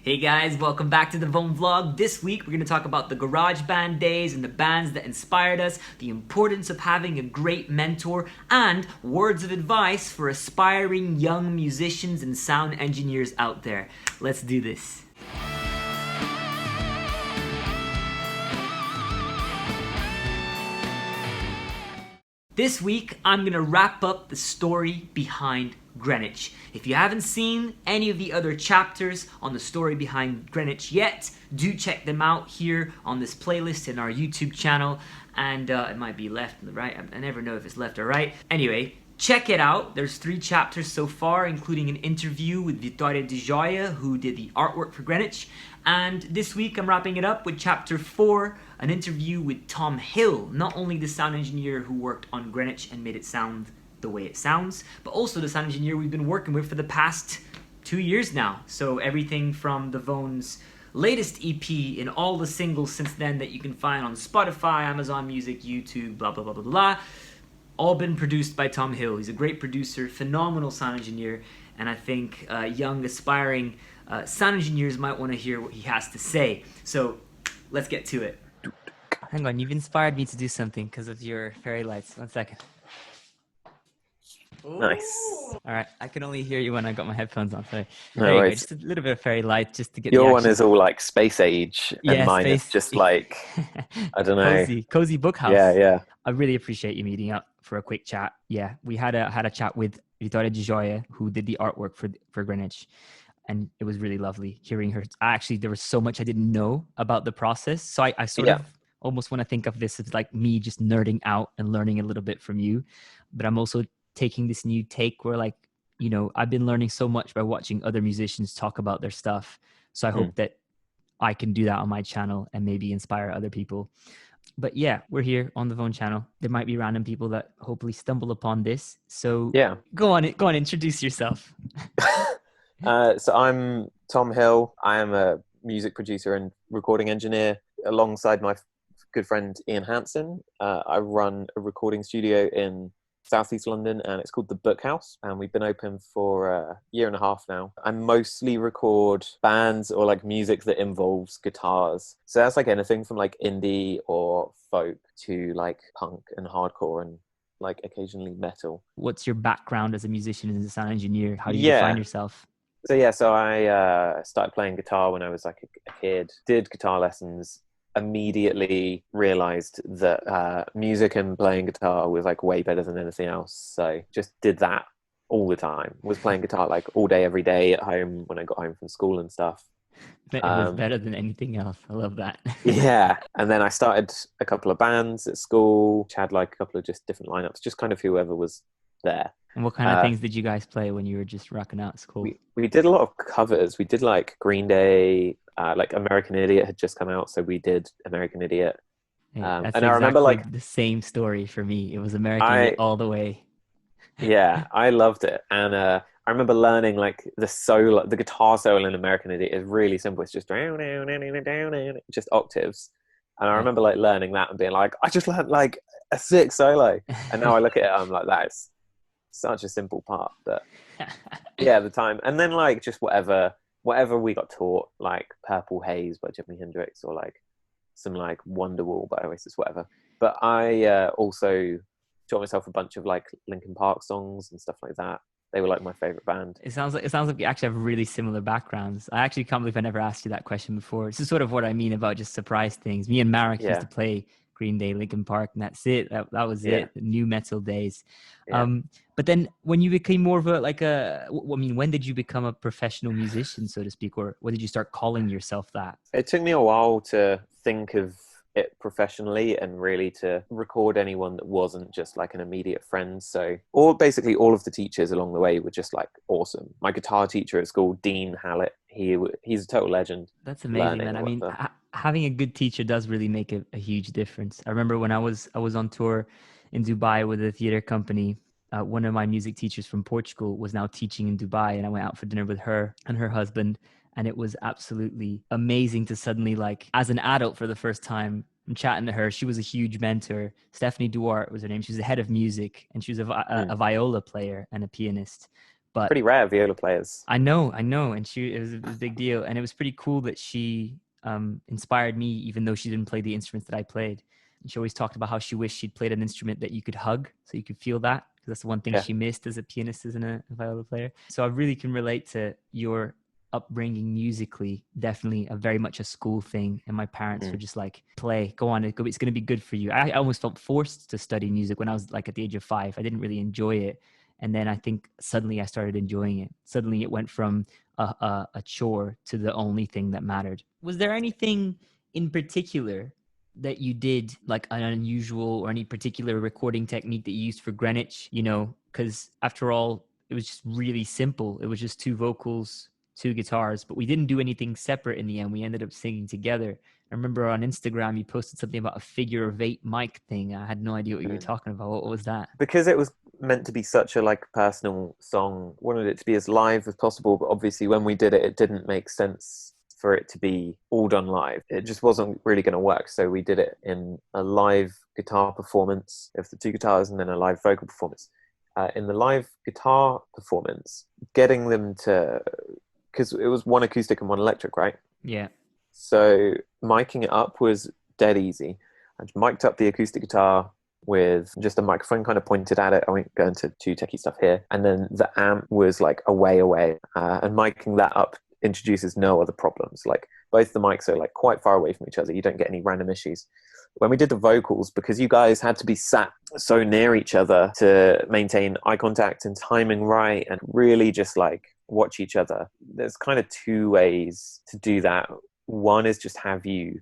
Hey guys, welcome back to the Vone vlog. This week we're going to talk about the garage band days and the bands that inspired us, the importance of having a great mentor, and words of advice for aspiring young musicians and sound engineers out there. Let's do this. This week, I'm going to wrap up the story behind Greenwich. If you haven't seen any of the other chapters on the story behind Greenwich yet, do check them out here on this playlist in our YouTube channel. And it might be left and right. I never know if it's left or right. Anyway, check it out. There's 3 chapters so far, including an interview with Vitória de Joia, who did the artwork for Greenwich. And this week I'm wrapping it up with chapter 4, an interview with Tom Hill, not only the sound engineer who worked on Greenwich and made it sound the way it sounds, but also the sound engineer we've been working with for the past 2 years now. So everything from the Vone's latest EP and all the singles since then that you can find on Spotify, Amazon Music, YouTube, blah, blah, blah, blah, blah, all been produced by Tom Hill. He's a great producer, phenomenal sound engineer, and I think young, aspiring sound engineers might want to hear what he has to say. So let's get to it. Hang on, you've inspired me to do something because of your fairy lights. 1 second. Nice. All right, I can only hear you when I got my headphones on. So No there you go. worries. Just a little bit of fairy light just to get Your the one action. is all like space age, and Yeah, mine space- is just like, I don't know. Cozy book house. Yeah. I really appreciate you meeting up for a quick chat. Yeah, we had a chat with Vitória de Joia, who did the artwork for Greenwich, and it was really lovely hearing her. Actually, there was so much I didn't know about the process, so I sort of almost want to think of this as like me just nerding out and learning a little bit from you, but I'm also taking this new take where, like, you know, I've been learning so much by watching other musicians talk about their stuff, so I hope that I can do that on my channel and maybe inspire other people. But yeah, we're here on the Vone channel. There might be random people that hopefully stumble upon this. So Yeah. go on, introduce yourself. So I'm Tom Hill. I am a music producer and recording engineer alongside my good friend Ian Hansen. I run a recording studio in Southeast London, and it's called The Book House, and we've been open for a year and a half now. I mostly record bands or like music that involves guitars, so that's like anything from like indie or folk to like punk and hardcore and like occasionally metal. What's your background as a musician and as a sound engineer? How do you define yourself? So I started playing guitar when I was like a kid, did guitar lessons, immediately realized that music and playing guitar was like way better than anything else, so just did that all the time. Was playing guitar like all day every day at home when I got home from school and stuff. It was better than anything else. I love that. Yeah, and then I started a couple of bands at school, which had like a couple of just different lineups, just kind of whoever was there. And what kind of things did you guys play when you were just rocking out at school? We did a lot of covers. We did like Green Day, like American Idiot had just come out, so we did American Idiot. Yeah, that's and I remember like the same story for me. It was American Idiot all the way. Yeah, I loved it, and I remember learning like the guitar solo in American Idiot is really simple. It's just down, just octaves. And I remember like learning that and being like, I just learned like a sick solo. And now I look at it, I'm like, that's such a simple part. But yeah, at the time. And then like just whatever we got taught, like Purple Haze by Jimi Hendrix, or like some like Wonderwall by Oasis, whatever. But I also taught myself a bunch of like Linkin Park songs and stuff like that. They were like my favorite band. It sounds like you actually have really similar backgrounds. I actually can't believe I never asked you that question before. This is sort of what I mean about just surprise things. Me and Marek used to play Green Day, Linkin Park, and that's it. That was it. The new metal days. Yeah. But then when you became more of when did you become a professional musician, so to speak, or when did you start calling yourself that? It took me a while to think of it professionally and really to record anyone that wasn't just like an immediate friend. So basically all of the teachers along the way were just like awesome. My guitar teacher at school, Dean Hallett, he's a total legend. That's amazing, man. I mean, having a good teacher does really make a huge difference. I remember when I was on tour in Dubai with a theater company, one of my music teachers from Portugal was now teaching in Dubai, and I went out for dinner with her and her husband. And it was absolutely amazing to suddenly, like, as an adult for the first time, I'm chatting to her. She was a huge mentor. Stephanie Duarte was her name. She was the head of music, and she was a viola player and a pianist. But Pretty rare viola players. I know, and it was a big deal, and it was pretty cool that she inspired me, even though she didn't play the instruments that I played. And she always talked about how she wished she'd played an instrument that you could hug, so you could feel that, because that's the one thing Yeah. she missed as a pianist, as a viola player. So I really can relate to your upbringing musically. Definitely a very much a school thing, and my parents were just like, play, go on, it's going to be good for you. I almost felt forced to study music when I was like at the age of 5. I didn't really enjoy it, and then I think suddenly I started enjoying it. Suddenly it went from a chore to the only thing that mattered. Was there anything in particular that you did, like an unusual or any particular recording technique that you used for Greenwich? You know, because after all, it was just really simple. It was just 2 vocals, 2 guitars, but we didn't do anything separate in the end. We ended up singing together. I remember on Instagram you posted something about a figure of 8 mic thing. I had no idea what you were talking about. What was that? Because it was meant to be such a like personal song, wanted it to be as live as possible, but obviously when we did it, it didn't make sense for it to be all done live. It just wasn't really going to work, so we did it in a live guitar performance of the 2 guitars and then a live vocal performance. In the live guitar performance, getting them to, because it was 1 acoustic and 1 electric, right? Yeah. So miking it up was dead easy. I mic'd up the acoustic guitar with just a microphone kind of pointed at it. I won't go into too techie stuff here. And then the amp was like away. And miking that up introduces no other problems. Like both the mics are like quite far away from each other. You don't get any random issues. When we did the vocals, because you guys had to be sat so near each other to maintain eye contact and timing right and really just like watch each other, there's kind of 2 ways to do that. One is just have you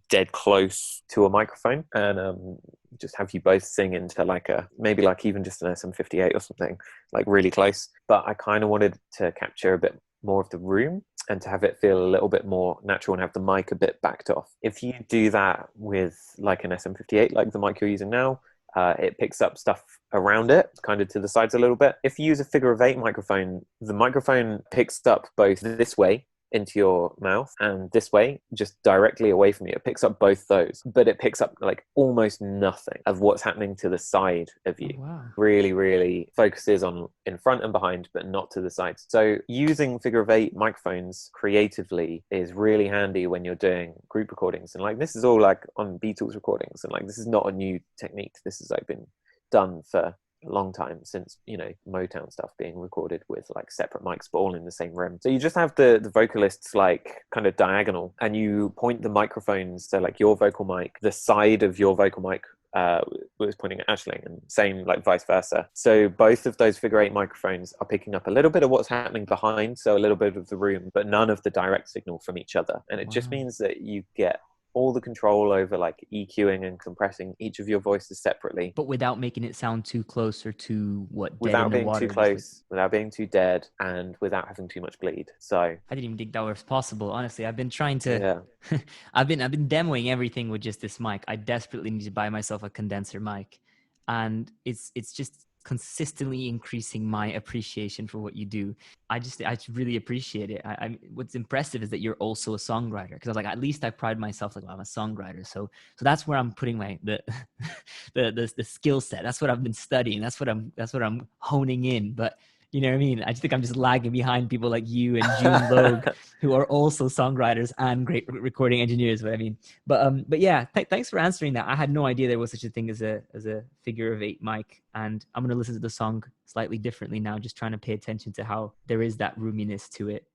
dead close to a microphone and just have you both sing into like maybe like even just an SM58 or something, like really close. But I kind of wanted to capture a bit more of the room and to have it feel a little bit more natural and have the mic a bit backed off. If you do that with like an SM58, like the mic you're using now, it picks up stuff around it, kind of to the sides a little bit. If you use a figure of 8 microphone, the microphone picks up both this way into your mouth and this way just directly away from you. It picks up both those, but it picks up like almost nothing of what's happening to the side of you. Oh, wow. Really focuses on in front and behind, but not to the sides. So using figure of 8 microphones creatively is really handy when you're doing group recordings. And like this is all like on Beatles recordings, and like this is not a new technique. This has like been done for a long time, since, you know, Motown stuff being recorded with like separate mics but all in the same room. So you just have the vocalists like kind of diagonal, and you point the microphones, so like your vocal mic, the side of your vocal mic was pointing at Ashling, and same like vice versa. So both of those figure 8 microphones are picking up a little bit of what's happening behind, so a little bit of the room, but none of the direct signal from each other. And it just means that you get all the control over like EQing and compressing each of your voices separately, but without making it sound too close or too dead without in the being water. too close, without being too dead, and without having too much bleed. So I didn't even think that was possible. Honestly, I've been trying to. yeah. I've been demoing everything with just this mic. I desperately need to buy myself a condenser mic, and it's just consistently increasing my appreciation for what you do. I just really appreciate it. What's impressive is that you're also a songwriter, because I was like, at least I pride myself like, well, I'm a songwriter. So that's where I'm putting my the skill set. That's what I've been studying. That's what I'm honing in. But you know what I mean? I just think I'm just lagging behind people like you and June Logue, who are also songwriters and great recording engineers. What I mean, but yeah, thanks for answering that. I had no idea there was such a thing as a figure of 8 mic, and I'm gonna listen to the song slightly differently now, just trying to pay attention to how there is that roominess to it.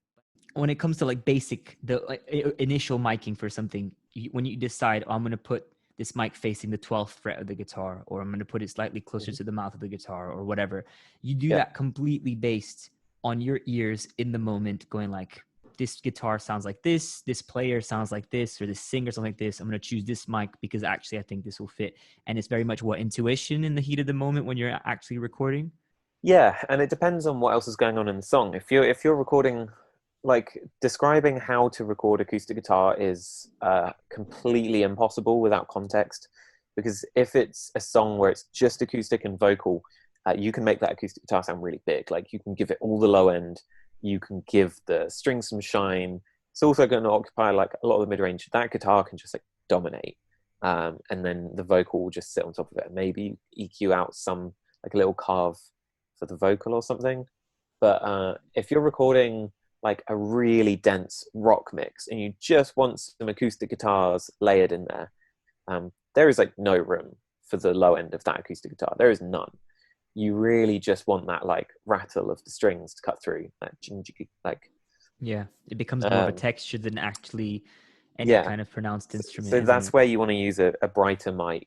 When it comes to like basic, initial miking for something, when you decide, oh, I'm gonna put this mic facing the 12th fret of the guitar, or I'm going to put it slightly closer to the mouth of the guitar, or whatever. You do that completely based on your ears in the moment, going like, this guitar sounds like this player sounds like this, or this singer sounds like this. I'm going to choose this mic because actually I think this will fit. And it's very much what intuition in the heat of the moment when you're actually recording. Yeah, and it depends on what else is going on in the song. If you're recording, like describing how to record acoustic guitar is completely impossible without context, because if it's a song where it's just acoustic and vocal, you can make that acoustic guitar sound really big. Like you can give it all the low end, you can give the strings some shine. It's also going to occupy like a lot of the mid-range. That guitar can just like dominate, and then the vocal will just sit on top of it. Maybe EQ out some like a little carve for the vocal or something. But if you're recording like a really dense rock mix and you just want some acoustic guitars layered in there, there is like no room for the low end of that acoustic guitar. There is none. You really just want that like rattle of the strings to cut through, like Yeah, it becomes more of a texture than actually any yeah. kind of pronounced instrument, So isn't that's it? where you want to use a brighter mic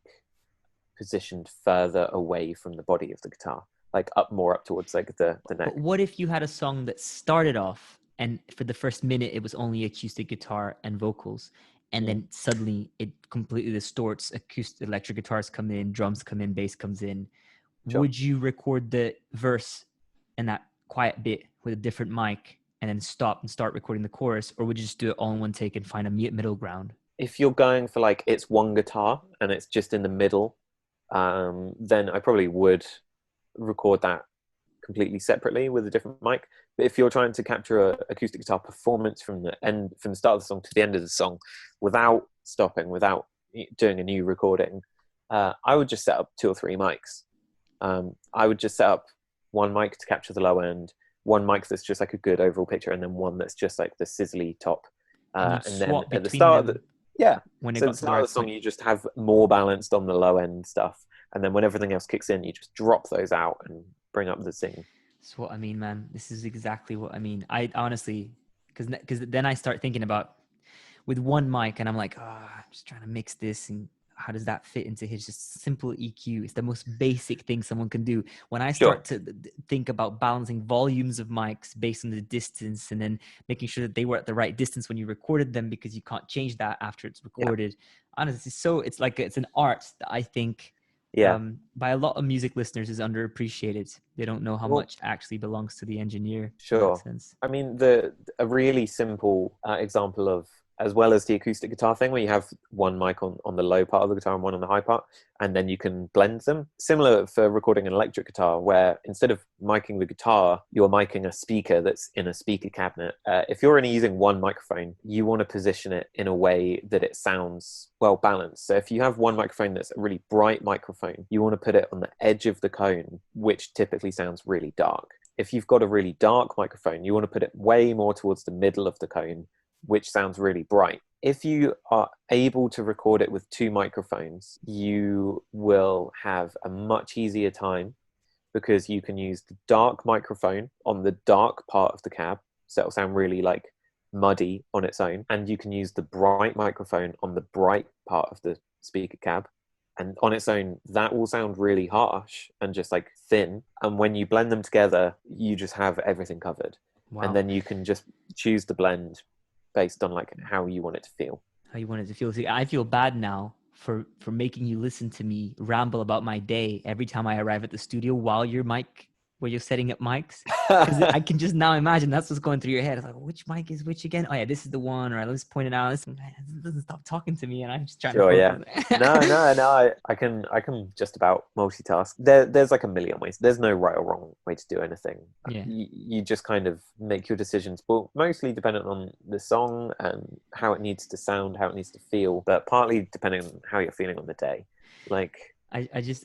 positioned further away from the body of the guitar, like more up towards like the neck. But what if you had a song that started off and for the first minute it was only acoustic guitar and vocals, and then suddenly it completely distorts, acoustic electric guitars come in, drums come in, bass comes in. Sure. Would you record the verse and that quiet bit with a different mic and then stop and start recording the chorus, or would you just do it all in one take and find a middle ground? If you're going for like it's one guitar and it's just in the middle, then I probably would record that completely separately with a different mic. But if you're trying to capture a acoustic guitar performance from the start of the song to the end of the song, without stopping, without doing a new recording, I would just set up 2 or 3 mics. I would just set up one mic to capture the low end, one mic that's just like a good overall picture, and then one that's just like the sizzly top. And you'd And then swap at the between start of them yeah. when it So at got the to the start of right the song, point. you just have more balanced on the low end stuff, and then when everything else kicks in, you just drop those out and bring up the sing. That's what I mean, man. This is exactly what I mean. I honestly, because then I start thinking about with one mic, and I'm like, I'm just trying to mix this, and how does that fit into his just simple EQ? It's the most basic thing someone can do. When I Sure. start to think about balancing volumes of mics based on the distance, and then making sure that they were at the right distance when you recorded them, because you can't change that after it's Yeah. recorded. Honestly, so it's like it's an art that I think Yeah. by a lot of music listeners is underappreciated. They don't know how Well, much actually belongs to the engineer in that sure. sense. I mean, a really simple example of, as well as the acoustic guitar thing, where you have one mic on the low part of the guitar and one on the high part, and then you can blend them. Similar for recording an electric guitar, where instead of miking the guitar, you're miking a speaker that's in a speaker cabinet. If you're only using one microphone, you want to position it in a way that it sounds well balanced. So if you have one microphone that's a really bright microphone, you want to put it on the edge of the cone, which typically sounds really dark. If you've got a really dark microphone, you want to put it way more towards the middle of the cone, which sounds really bright. If you are able to record it with 2 microphones, you will have a much easier time, because you can use the dark microphone on the dark part of the cab, so it'll sound really like muddy on its own, and you can use the bright microphone on the bright part of the speaker cab, and on its own that will sound really harsh and just like thin, and when you blend them together you just have everything covered. And Wow. then you can just choose the blend based on like how you want it to feel. How you want it to feel. See, I feel bad now for making you listen to me ramble about my day every time I arrive at the studio while you're setting up mics, because I can just now imagine that's what's going through your head. It's like, which mic is which again? Oh yeah, this is the one. Or let's point it out. This doesn't stop talking to me, and I'm just trying to Sure, yeah. focus. No. I can just about multitask. There's like a million ways. There's no right or wrong way to do anything. Yeah. You just kind of make your decisions, but mostly dependent on the song and how it needs to sound, how it needs to feel, but partly depending on how you're feeling on the day. Like, I just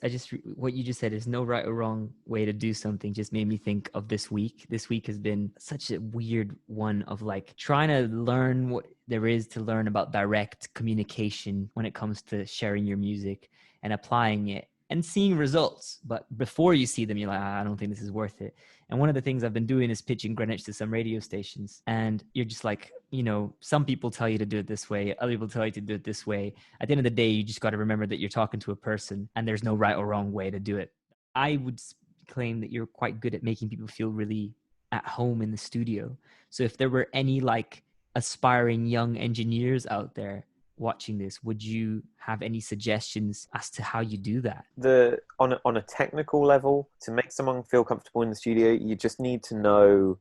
what you just said is no right or wrong way to do something just made me think of this week. This week has been such a weird one of like trying to learn what there is to learn about direct communication when it comes to sharing your music and applying it and seeing results. But before you see them, you're like, I don't think this is worth it. And one of the things I've been doing is pitching Greenwich to some radio stations. And you're just like, some people tell you to do it this way, other people tell you to do it this way. At the end of the day, you just got to remember that you're talking to a person and there's no right or wrong way to do it. I would claim that you're quite good at making people feel really at home in the studio. So if there were any like aspiring young engineers out there watching this, would you have any suggestions as to how you do that? On a technical level, to make someone feel comfortable in the studio, you need to know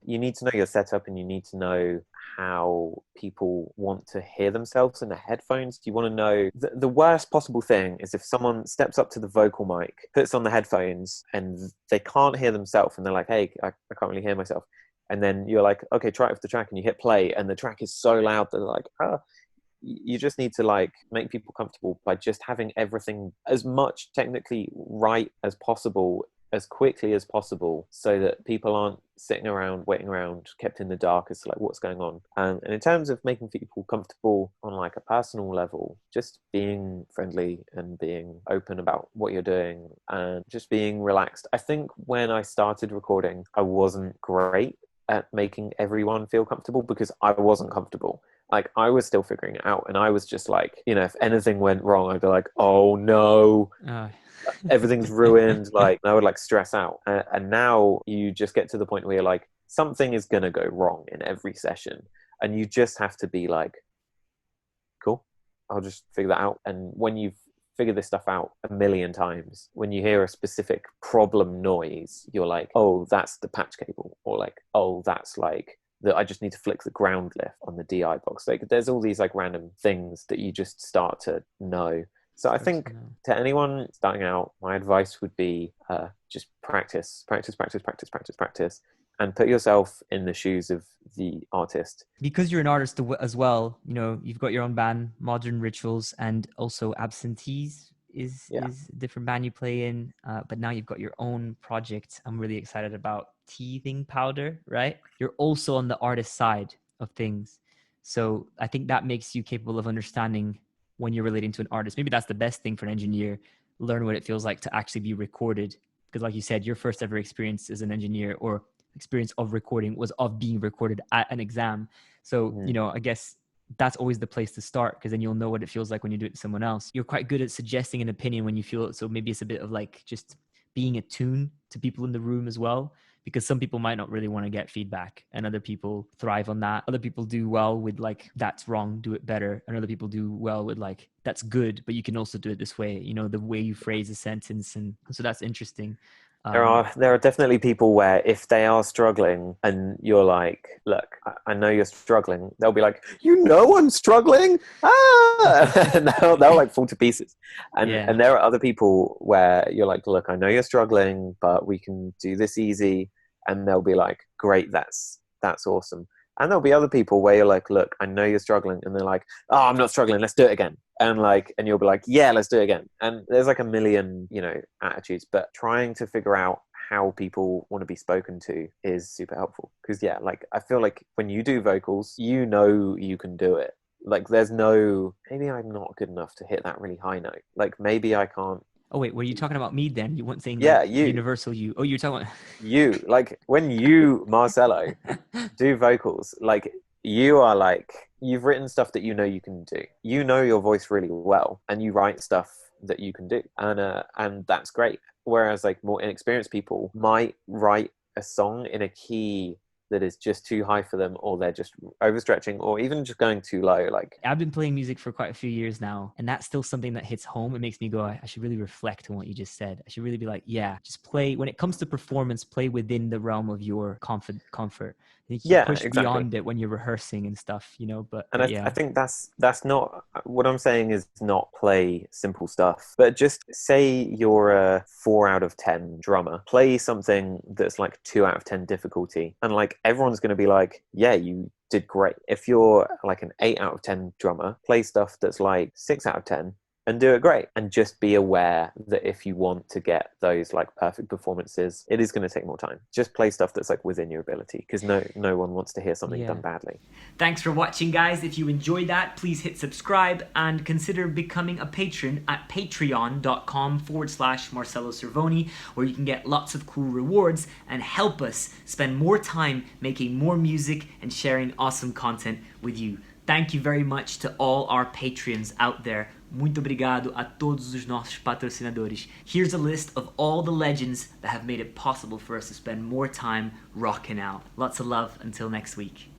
your setup, and you need to know how people want to hear themselves in the headphones. You want to know the worst possible thing is if someone steps up to the vocal mic, puts on the headphones, and they can't hear themselves, and they're like, hey, I can't really hear myself. And then you're like, okay, try it with the track, and you hit play, and the track is so loud that they're like, you just need to like make people comfortable by just having everything as much technically right as possible as quickly as possible so that people aren't sitting around, waiting around, kept in the dark as to like what's going on. And in terms of making people comfortable on like a personal level, just being friendly and being open about what you're doing and just being relaxed. I think when I started recording, I wasn't great at making everyone feel comfortable because I wasn't comfortable. Like I was still figuring it out, and I was just like, you know, if anything went wrong, I'd be like, oh no, everything's ruined. Like I would like stress out. And now you just get to the point where you're like, something is gonna go wrong in every session, and you just have to be like, cool, I'll just figure that out. And when you've figured this stuff out a million times, when you hear a specific problem noise, you're like, oh, that's the patch cable, or like, oh, that's like that I just need to flick the ground lift on the DI box. Like there's all these like random things that you just start to know. So I think to anyone starting out, my advice would be just practice, and put yourself in the shoes of the artist. Because you're an artist as well, you know, you've got your own band, Modern Rituals, and also Absentees is a different band you play in. But now you've got your own project. I'm really excited about Teething Powder, right? You're also on the artist side of things. So I think that makes you capable of understanding when you're relating to an artist. Maybe that's the best thing for an engineer, learn what it feels like to actually be recorded. Because like you said, your first ever experience as an engineer or experience of recording was of being recorded at an exam. So, you know, I guess that's always the place to start, because then you'll know what it feels like when you do it to someone else. You're quite good at suggesting an opinion when you feel it. So maybe it's a bit of like just being attuned to people in the room as well, because some people might not really want to get feedback and other people thrive on that. Other people do well with like, that's wrong, do it better. And other people do well with like, that's good, but you can also do it this way, you know, the way you phrase a sentence. And so that's interesting. There are definitely people where if they are struggling and you're like, look, I know you're struggling, they'll be like, you know I'm struggling, and they'll like fall to pieces. And there are other people where you're like, look, I know you're struggling, but we can do this easy, and they'll be like, great, that's awesome. And there'll be other people where you're like, look, I know you're struggling, and they're like, oh, I'm not struggling, let's do it again. And you'll be like, yeah, let's do it again. And there's like a million, you know, attitudes, but trying to figure out how people want to be spoken to is super helpful. Because like I feel like when you do vocals, you know you can do it. Like there's no, maybe I'm not good enough to hit that really high note. Like maybe I can't. Oh wait, were you talking about me then? You weren't saying like, you universal you. Oh, you're talking about you. Like when you, Marcelo, do vocals, like you are like, you've written stuff that you know you can do. You know your voice really well, and you write stuff that you can do, and that's great. Whereas like more inexperienced people might write a song in a key that is just too high for them, or they're just overstretching, or even just going too low. Like I've been playing music for quite a few years now, and that's still something that hits home. It makes me go, I should really reflect on what you just said. I should really be like, yeah, just play. When it comes to performance, play within the realm of your comfort. You can push beyond it when you're rehearsing and stuff, you know. But I think that's not what I'm saying. Is not play simple stuff, but just say you're a 4 out of 10 drummer, play something that's like 2 out of 10 difficulty, and like everyone's going to be like, yeah, you did great. If you're like an 8 out of 10 drummer, play stuff that's like 6 out of 10 and do it great. And just be aware that if you want to get those like perfect performances, it is going to take more time. Just play stuff that's like within your ability, because no one wants to hear something done badly. Thanks for watching, guys. If you enjoyed that, please hit subscribe and consider becoming a patron at patreon.com/Marcelo Cervoni, where you can get lots of cool rewards and help us spend more time making more music and sharing awesome content with you. Thank you very much to all our Patreons out there. Muito obrigado a todos os nossos patrocinadores. Here's a list of all the legends that have made it possible for us to spend more time rocking out. Lots of love until next week.